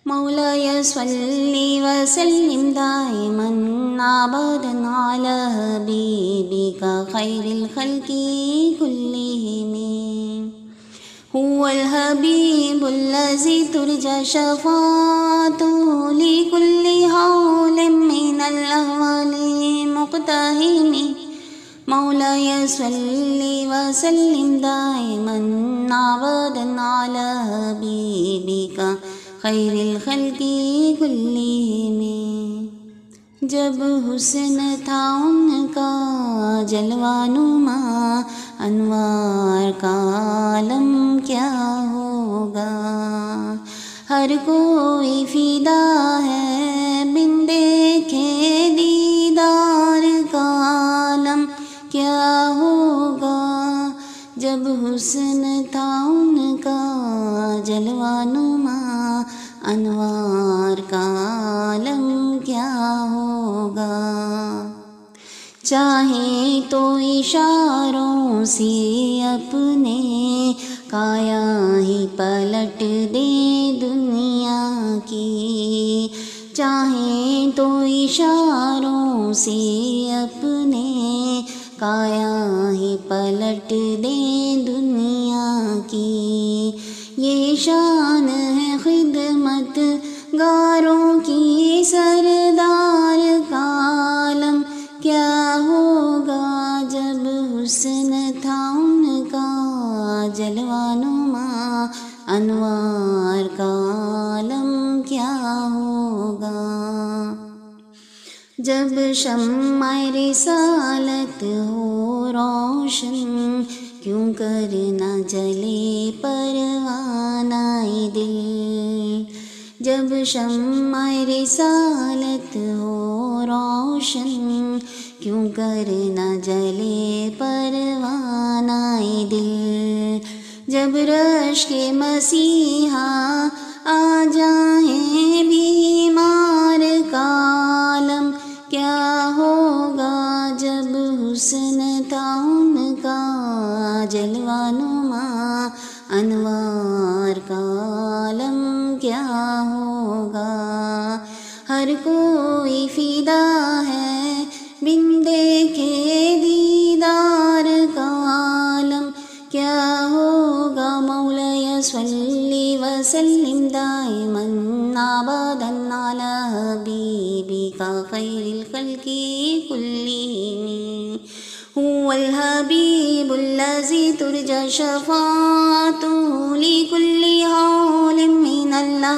مولاي صل وسلم دائما أبدا على حبيبك خير الخلق كلهم. هو الحبيب الذي ترجى شفاعته لكل حول من الأهوال مقتحم. مولاي صل وسلم دائما أبدا على حبيبك خیر الخلق کلہم. جب حسن تھا ان کا جلوہ نما، انوار کا عالم کیا ہوگا. ہر کوئی فدا ہے بن دیکھے دیدار کا عالم کیا ہوگا. جب حسن تھا ان کا جلوہ نما، انوار کا عالم کیا ہوگا. چاہے تو اشاروں سے اپنے کایا ہی پلٹ دے دنیا کی. چاہے تو اشاروں سے اپنے کایا ہی پلٹ دے دنیا کی. یہ شان ہے خدمت گاروں کی، سردار کا عالم کیا ہوگا. جب حسن تھا ان کا جلوہ نما، انوار کا عالم کیا ہوگا. جب شمع رسالت ہو روشن، کیوں کر نہ جلے پروانہ دل. جب شمع رسالت ہو روشن، کیوں کر نہ جلے پروانہ دل. جب رشک مسیحا آ جائیں بیمار کا عالم کیا ہوگا. جب حسن تھا ان کا جلوہ نما، انوار کا عالم کیا ہوگا. ہر کوئی فدا ہے بن دیکھے دیدار کا عالم کیا ہوگا. مولاي صل وسلم دائما أبدا على حبيبك خير الخلق كلهم. هو الحبيب الذي ترجى شفاعته لكل حول من الله